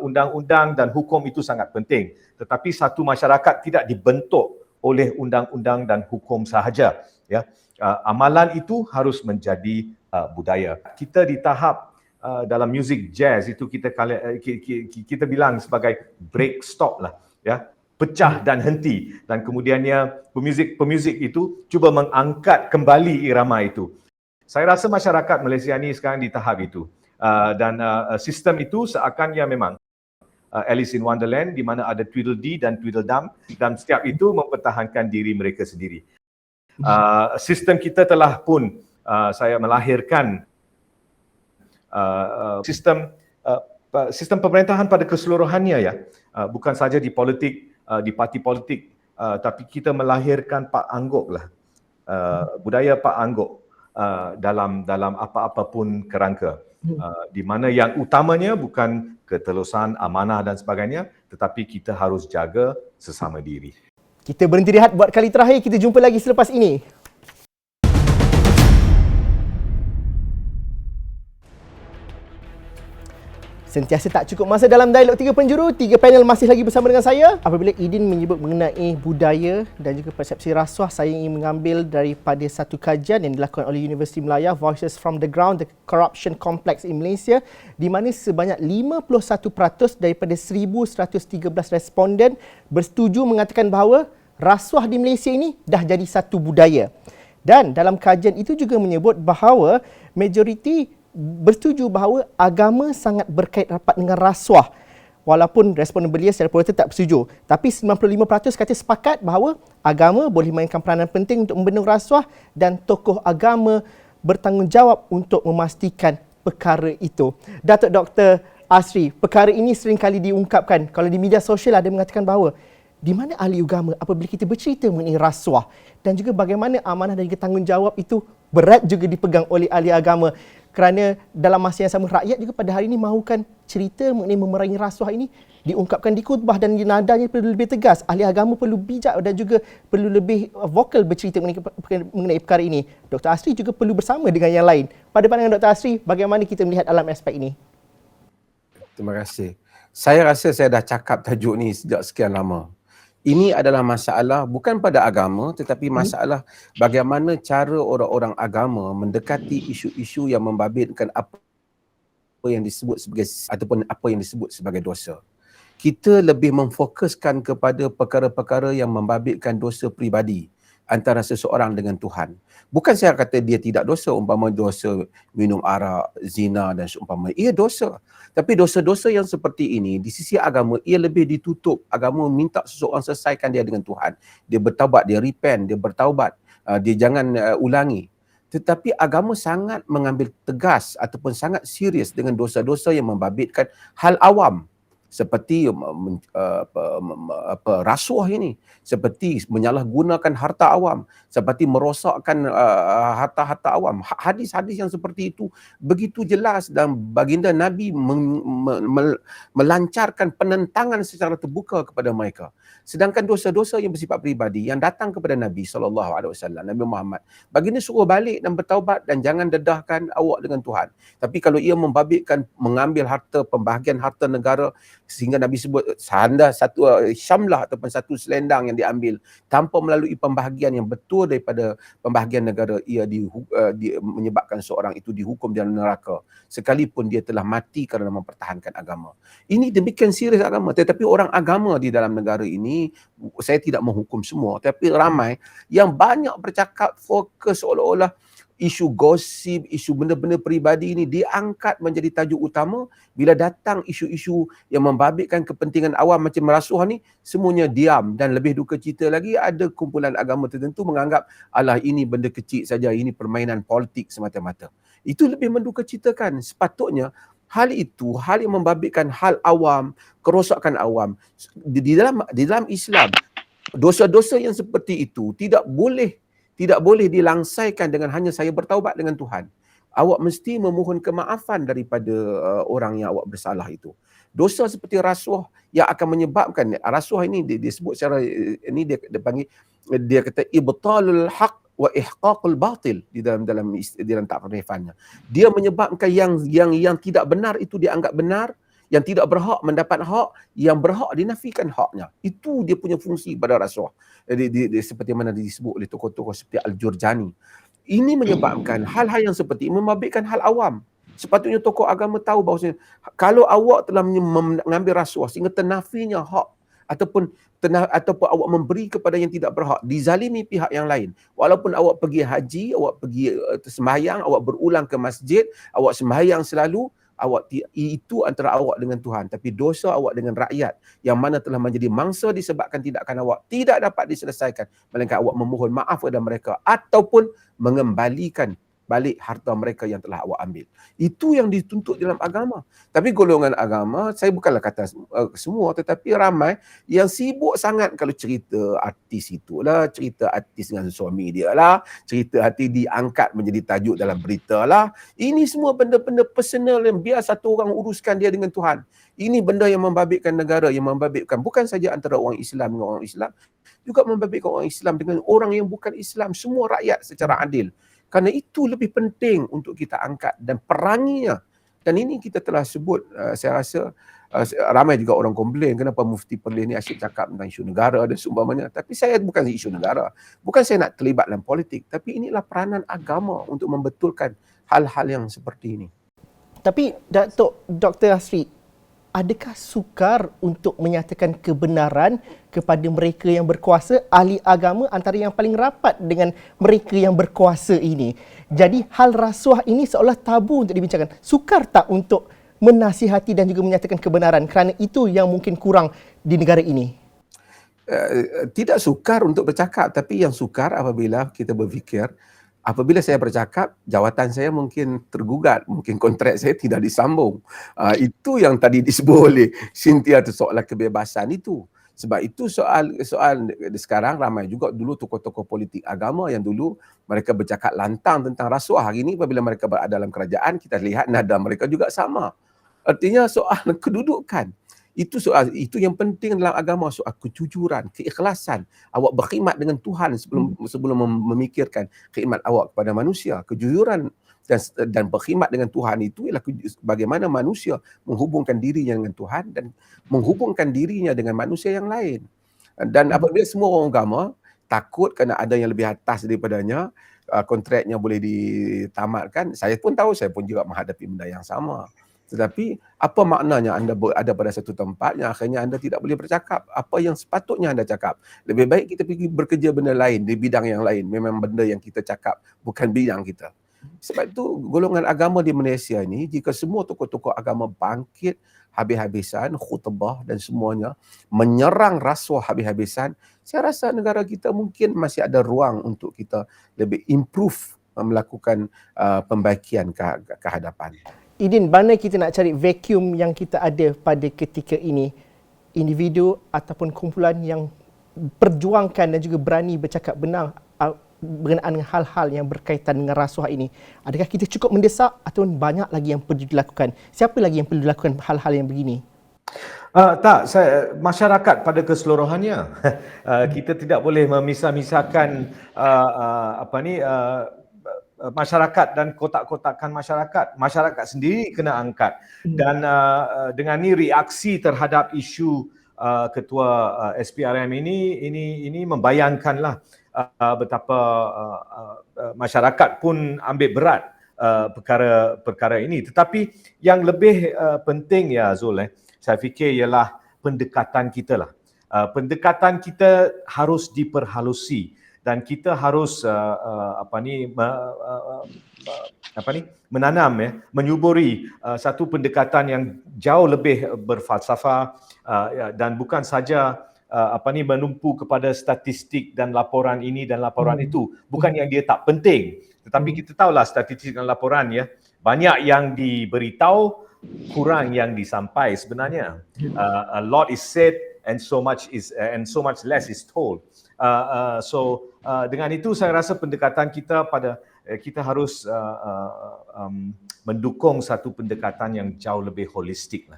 Undang-undang dan hukum itu sangat penting, tetapi satu masyarakat tidak dibentuk oleh undang-undang dan hukum sahaja, ya. Amalan itu harus menjadi budaya. Kita di tahap dalam music jazz itu kita bilang sebagai break stop lah, ya, pecah dan henti, dan kemudiannya pemuzik itu cuba mengangkat kembali irama itu. Saya rasa masyarakat Malaysia ni sekarang di tahap itu, dan sistem itu seakannya memang Alice in Wonderland, di mana ada Tweedledee dan Tweedledum, dan setiap itu mempertahankan diri mereka sendiri. Sistem kita telah pun saya melahirkan sistem pemerintahan pada keseluruhannya, ya. Bukan saja di politik, di parti politik, tapi kita melahirkan Pak Angguk lah, budaya Pak Angguk dalam apa-apa pun kerangka, di mana yang utamanya bukan ketelusan, amanah dan sebagainya, tetapi kita harus jaga sesama diri. Kita berhenti rehat buat kali terakhir, kita jumpa lagi selepas ini. Sentiasa tak cukup masa dalam Dialog Tiga Penjuru. Tiga panel masih lagi bersama dengan saya. Apabila Idin menyebut mengenai budaya dan juga persepsi rasuah, saya ingin mengambil daripada satu kajian yang dilakukan oleh Universiti Melaya, Voices from the Ground, the Corruption Complex in Malaysia, di mana sebanyak 51% daripada 1,113 responden bersetuju mengatakan bahawa rasuah di Malaysia ini dah jadi satu budaya. Dan dalam kajian itu juga menyebut bahawa majoriti bersetuju bahawa agama sangat berkait rapat dengan rasuah. Walaupun responden belia secara purata tak bersetuju. Tapi 95% kata sepakat bahawa agama boleh mainkan peranan penting untuk membendung rasuah dan tokoh agama bertanggungjawab untuk memastikan perkara itu. Datuk Dr. Asri, perkara ini sering kali diungkapkan. Kalau di media sosial ada mengatakan bahawa di mana ahli agama apabila kita bercerita mengenai rasuah dan juga bagaimana amanah dan juga tanggungjawab itu berat juga dipegang oleh ahli agama. Kerana dalam masa yang sama rakyat juga pada hari ini mahukan cerita mengenai memerangi rasuah ini diungkapkan di khutbah dan nadanya perlu lebih tegas. Ahli agama perlu bijak dan juga perlu lebih vokal bercerita mengenai perkara ini. Dr. Asri juga perlu bersama dengan yang lain. Pada pandangan Dr. Asri, bagaimana kita melihat dalam aspek ini? Terima kasih. Saya rasa saya dah cakap tajuk ni sejak sekian lama. Ini adalah masalah bukan pada agama tetapi masalah bagaimana cara orang-orang agama mendekati isu-isu yang membabitkan apa yang disebut sebagai ataupun apa yang disebut sebagai dosa. Kita lebih memfokuskan kepada perkara-perkara yang membabitkan dosa peribadi antara seseorang dengan Tuhan. Bukan saya kata dia tidak dosa, umpama dosa minum arak, zina dan seumpama. Ia dosa. Tapi dosa-dosa yang seperti ini, di sisi agama, ia lebih ditutup. Agama minta seseorang selesaikan dia dengan Tuhan. Dia bertaubat, dia repent, dia bertaubat. Dia jangan ulangi. Tetapi agama sangat mengambil tegas ataupun sangat serius dengan dosa-dosa yang membabitkan hal awam. Seperti rasuah ini, seperti menyalahgunakan harta awam, seperti merosakkan harta-harta awam. Hadis-hadis yang seperti itu begitu jelas dan baginda Nabi melancarkan penentangan secara terbuka kepada mereka. Sedangkan dosa-dosa yang bersifat peribadi yang datang kepada Nabi SAW, Nabi Muhammad, baginda suruh balik dan bertaubat dan jangan dedahkan awak dengan Tuhan. Tapi kalau ia membabitkan mengambil harta, pembahagian harta negara, sehingga Nabi sebut sanda satu syamlah ataupun satu selendang yang diambil tanpa melalui pembahagian yang betul daripada pembahagian negara, ia menyebabkan seorang itu dihukum dalam neraka sekalipun dia telah mati kerana mempertahankan agama. Ini demikian serius agama. Tetapi orang agama di dalam negara ini, saya tidak menghukum semua, tapi ramai yang banyak bercakap fokus seolah-olah isu gosip, isu benda-benda peribadi ini diangkat menjadi tajuk utama. Bila datang isu-isu yang membabitkan kepentingan awam macam rasuah ni, semuanya diam. Dan lebih duka cita lagi, ada kumpulan agama tertentu menganggap alah ini benda kecil saja, ini permainan politik semata-mata. Itu lebih menduka citakan. Sepatutnya hal itu, hal yang membabitkan hal awam, kerosakan awam, di dalam Islam, dosa-dosa yang seperti itu tidak boleh dilangsaikan dengan hanya saya bertaubat dengan Tuhan. Awak mesti memohon kemaafan daripada orang yang awak bersalah itu. Dosa seperti rasuah yang akan menyebabkan, rasuah ini disebut secara ini dia panggil, dia kata ibtalul haq wa ihqaqul batil di dalam takrifannya. Dia menyebabkan yang tidak benar itu dianggap benar, yang tidak berhak mendapat hak, yang berhak dinafikan haknya. Itu dia punya fungsi pada rasuah. Seperti mana disebut oleh tokoh-tokoh seperti Al-Jurjani. Ini menyebabkan hal-hal yang seperti ini membabitkan hal awam. Sepatutnya tokoh agama tahu bahawa kalau awak telah mengambil rasuah sehingga tenafinya hak ataupun awak memberi kepada yang tidak berhak, dizalimi pihak yang lain. Walaupun awak pergi haji, awak pergi sembahyang, awak berulang ke masjid, awak sembahyang selalu, itu antara awak dengan Tuhan. Tapi dosa awak dengan rakyat yang mana telah menjadi mangsa disebabkan tindakan awak tidak dapat diselesaikan, melainkan awak memohon maaf kepada mereka ataupun mengembalikan balik harta mereka yang telah awak ambil. Itu yang dituntut dalam agama. Tapi golongan agama, saya bukanlah kata semua, tetapi ramai yang sibuk sangat kalau cerita artis itulah, cerita artis dengan suami dia lah, cerita hati diangkat menjadi tajuk dalam berita lah. Ini semua benda-benda personal yang biar satu orang uruskan dia dengan Tuhan. Ini benda yang membabitkan negara, yang membabitkan bukan saja antara orang Islam dengan orang Islam, juga membabitkan orang Islam dengan orang yang bukan Islam, semua rakyat secara adil. Kerana itu lebih penting untuk kita angkat dan peranginya Dan ini kita telah sebut, saya rasa ramai juga orang komplain kenapa Mufti Perlis ni asyik cakap tentang isu negara dan seumpamanya. Tapi saya bukan isu negara. Bukan saya nak terlibat dalam politik. Tapi inilah peranan agama untuk membetulkan hal-hal yang seperti ini. Tapi Datuk Dr. Asri, adakah sukar untuk menyatakan kebenaran kepada mereka yang berkuasa, ahli agama antara yang paling rapat dengan mereka yang berkuasa ini? Jadi hal rasuah ini seolah tabu untuk dibincangkan. Sukar tak untuk menasihati dan juga menyatakan kebenaran kerana itu yang mungkin kurang di negara ini? Tidak sukar untuk bercakap, tapi yang sukar apabila kita berfikir, apabila saya bercakap, jawatan saya mungkin tergugat, mungkin kontrak saya tidak disambung. Itu yang tadi disebut oleh Cynthia tu, soalan kebebasan itu. Sebab itu soal sekarang ramai juga dulu tokoh-tokoh politik agama yang dulu mereka bercakap lantang tentang rasuah. Hari ini apabila mereka berada dalam kerajaan, kita lihat nada mereka juga sama. Artinya soal kedudukan. Itu yang penting dalam agama, soal kejujuran, keikhlasan. Awak berkhidmat dengan Tuhan sebelum memikirkan khidmat awak kepada manusia. Kejujuran dan berkhidmat dengan Tuhan itu ialah bagaimana manusia menghubungkan dirinya dengan Tuhan dan menghubungkan dirinya dengan manusia yang lain. Dan apabila semua orang agama takut kerana ada yang lebih atas daripadanya, kontraknya boleh ditamatkan, saya pun tahu, saya pun juga menghadapi benda yang sama. Tetapi apa maknanya anda ada pada satu tempat yang akhirnya anda tidak boleh bercakap apa yang sepatutnya anda cakap? Lebih baik kita pergi bekerja benda lain di bidang yang lain. Memang benda yang kita cakap bukan bidang kita. Sebab itu golongan agama di Malaysia ini, jika semua tokoh-tokoh agama bangkit habis-habisan, khutbah dan semuanya menyerang rasuah habis-habisan, saya rasa negara kita mungkin masih ada ruang untuk kita lebih improve melakukan pembaikian ke hadapan. Idin, mana kita nak cari vacuum yang kita ada pada ketika ini? Individu ataupun kumpulan yang perjuangkan dan juga berani bercakap benar berkenaan dengan hal-hal yang berkaitan dengan rasuah ini. Adakah kita cukup mendesak atau banyak lagi yang perlu dilakukan? Siapa lagi yang perlu dilakukan hal-hal yang begini? Masyarakat pada keseluruhannya. Kita tidak boleh memisah-misahkan masyarakat dan kotak-kotakan masyarakat. Masyarakat sendiri kena angkat. Dan dengan ni reaksi terhadap isu ketua SPRM ini membayangkanlah betapa masyarakat pun ambil berat perkara ini. Tetapi yang lebih penting ya Zul, saya fikir ialah pendekatan kita lah. Pendekatan kita harus diperhalusi. Dan kita harus menanam menyuburi satu pendekatan yang jauh lebih berfalsafah dan bukan saja menumpu kepada statistik dan laporan ini dan laporan itu. Bukan yang dia tak penting, tetapi kita tahulah statistik dan laporan banyak yang diberitahu, kurang yang disampai sebenarnya. A lot is said and so much less is told. Dengan itu saya rasa pendekatan kita kita harus mendukung satu pendekatan yang jauh lebih holistik lah.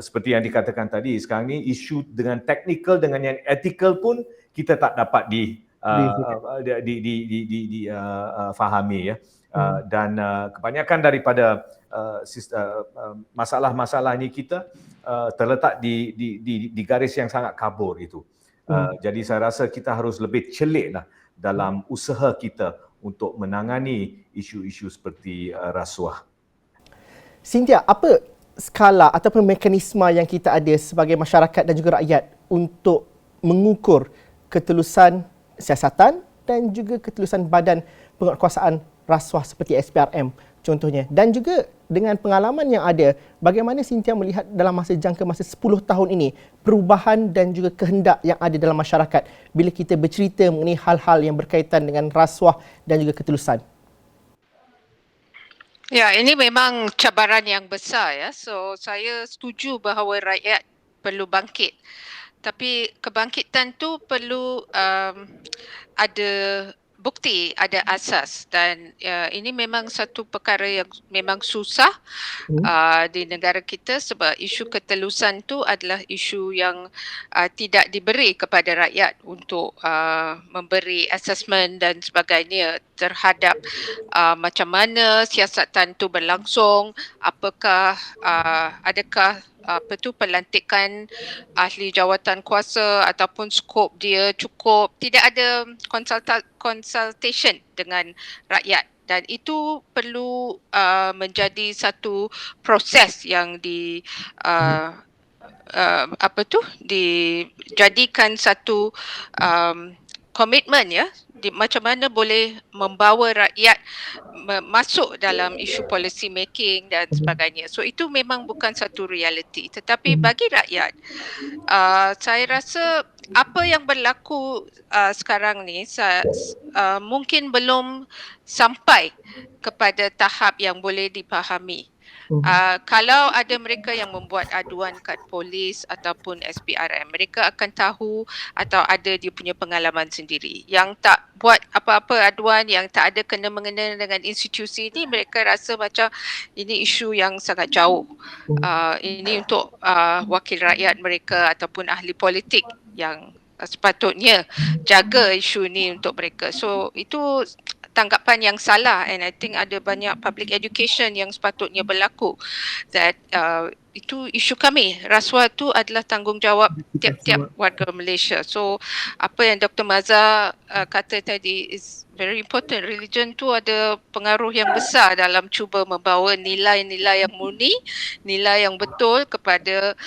Seperti yang dikatakan tadi, sekarang ni isu dengan teknikal dengan yang ethical pun kita tak dapat fahami dan kebanyakan daripada masalah-masalah ini kita terletak di garis yang sangat kabur itu. Jadi saya rasa kita harus lebih celiklah dalam usaha kita untuk menangani isu-isu seperti rasuah. Cynthia, apa skala ataupun mekanisme yang kita ada sebagai masyarakat dan juga rakyat untuk mengukur ketulusan siasatan dan juga ketulusan badan penguatkuasaan rasuah seperti SPRM contohnya, dan juga dengan pengalaman yang ada, bagaimana Cynthia melihat dalam jangka masa 10 tahun ini perubahan dan juga kehendak yang ada dalam masyarakat bila kita bercerita mengenai hal-hal yang berkaitan dengan rasuah dan juga ketulusan? Ya, ini memang cabaran yang besar ya. So saya setuju bahawa rakyat perlu bangkit. Tapi kebangkitan tu perlu ada bukti ada asas dan ini memang satu perkara yang memang susah di negara kita sebab isu ketelusan tu adalah isu yang tidak diberi kepada rakyat untuk memberi assessment dan sebagainya terhadap macam mana siasatan tu berlangsung, apakah adakah pelantikan ahli jawatan kuasa ataupun skop dia cukup, tidak ada consultation dengan rakyat dan itu perlu menjadi satu proses yang dijadikan satu komitmen ya macam mana boleh membawa rakyat masuk dalam isu policy making dan sebagainya. So itu memang bukan satu realiti. Tetapi bagi rakyat, saya rasa apa yang berlaku sekarang ni mungkin belum sampai kepada tahap yang boleh dipahami. Kalau ada mereka yang membuat aduan kat polis ataupun SPRM, mereka akan tahu atau ada dia punya pengalaman sendiri. Yang tak buat apa-apa aduan, yang tak ada kena-mengena dengan institusi ni, mereka rasa macam ini isu yang sangat jauh. Ini untuk wakil rakyat mereka ataupun ahli politik yang sepatutnya jaga isu ni untuk mereka. So itu tanggapan yang salah and I think ada banyak public education yang sepatutnya berlaku that itu isu kami. Rasuah tu adalah tanggungjawab tiap-tiap warga Malaysia. So apa yang Dr. Mazhar kata tadi is very important. Religion tu ada pengaruh yang besar dalam cuba membawa nilai-nilai yang murni, nilai yang betul kepada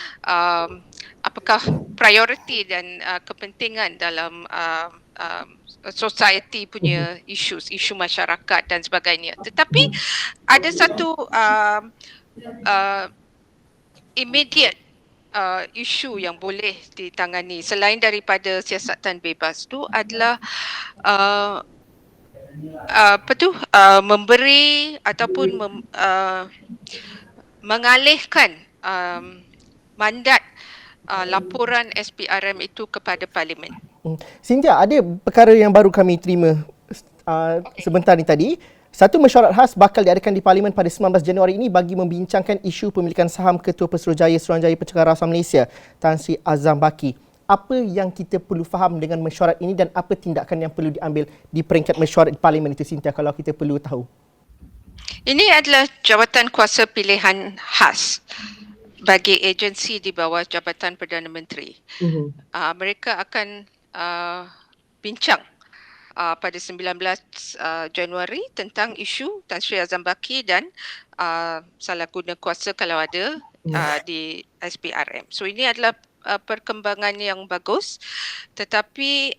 apakah prioriti dan kepentingan dalam society punya isu masyarakat dan sebagainya. Tetapi ada satu immediate isu yang boleh ditangani selain daripada siasatan bebas tu adalah memberi ataupun mengalihkan mandat laporan SPRM itu kepada Parlimen. Cynthia, ada perkara yang baru kami terima sebentar ni tadi. Satu mesyuarat khas bakal diadakan di Parlimen pada 19 Januari ini bagi membincangkan isu pemilikan saham Ketua Pesuruhjaya Suruhanjaya Pencekaran Rasuah Malaysia, Tan Sri Azam Baki. Apa yang kita perlu faham dengan mesyuarat ini dan apa tindakan yang perlu diambil di peringkat mesyuarat di Parlimen itu, Cynthia, kalau kita perlu tahu? Ini adalah jawatan kuasa pilihan khas bagi agensi di bawah Jabatan Perdana Menteri. Mereka akan bincang pada 19 Januari tentang isu Tan Sri Azam Baki dan salah guna kuasa kalau ada di SPRM. So ini adalah perkembangan yang bagus, tetapi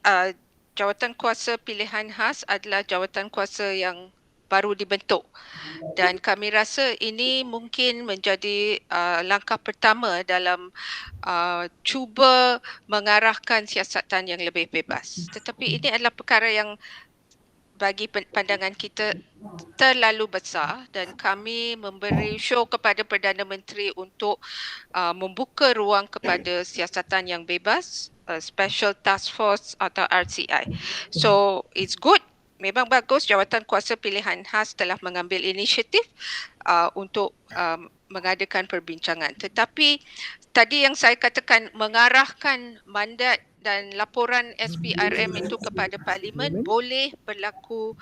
jawatan kuasa pilihan khas adalah jawatan kuasa yang baru dibentuk dan kami rasa ini mungkin menjadi langkah pertama dalam cuba mengarahkan siasatan yang lebih bebas. Tetapi ini adalah perkara yang bagi pandangan kita terlalu besar dan kami memberi show kepada Perdana Menteri untuk membuka ruang kepada siasatan yang bebas, Special Task Force atau RCI. So it's good. Memang bagus jawatan kuasa pilihan khas telah mengambil inisiatif untuk mengadakan perbincangan. Tetapi tadi yang saya katakan mengarahkan mandat dan laporan SPRM itu kepada Parlimen boleh berlaku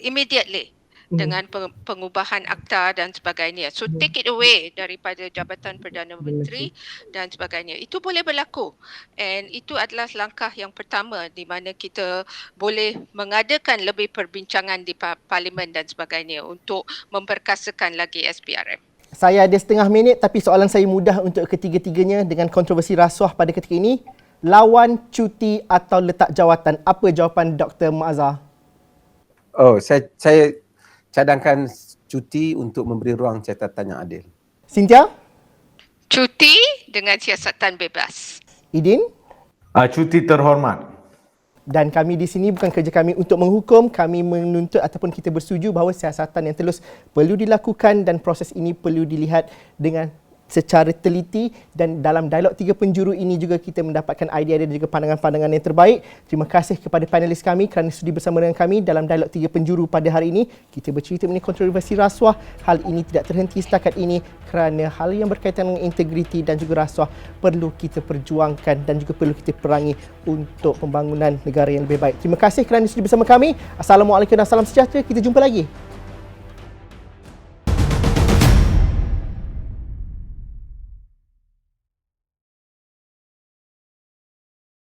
immediately dengan pengubahan akta dan sebagainya. So take it away daripada Jabatan Perdana Menteri dan sebagainya. Itu boleh berlaku. And itu adalah langkah yang pertama di mana kita boleh mengadakan lebih perbincangan di Parlimen dan sebagainya untuk memperkasakan lagi SPRM. Saya ada setengah minit tapi soalan saya mudah untuk ketiga-tiganya dengan kontroversi rasuah pada ketika ini. Lawan, cuti atau letak jawatan. Apa jawapan Dr. Mazhar? Oh, saya cadangkan cuti untuk memberi ruang catatan yang adil. Cynthia? Cuti dengan siasatan bebas. Idin? Cuti terhormat. Dan kami di sini bukan kerja kami untuk menghukum, kami menuntut ataupun kita bersetuju bahawa siasatan yang terus perlu dilakukan dan proses ini perlu dilihat dengan secara teliti, dan dalam dialog tiga penjuru ini juga kita mendapatkan idea dan juga pandangan-pandangan yang terbaik. Terima kasih kepada panelis kami kerana sudi bersama dengan kami dalam dialog tiga penjuru pada hari ini. Kita bercerita mengenai kontroversi rasuah. Hal ini tidak terhenti setakat ini kerana hal yang berkaitan dengan integriti dan juga rasuah perlu kita perjuangkan dan juga perlu kita perangi untuk pembangunan negara yang lebih baik. Terima kasih kerana sudi bersama kami. Assalamualaikum dan salam sejahtera. Kita jumpa lagi.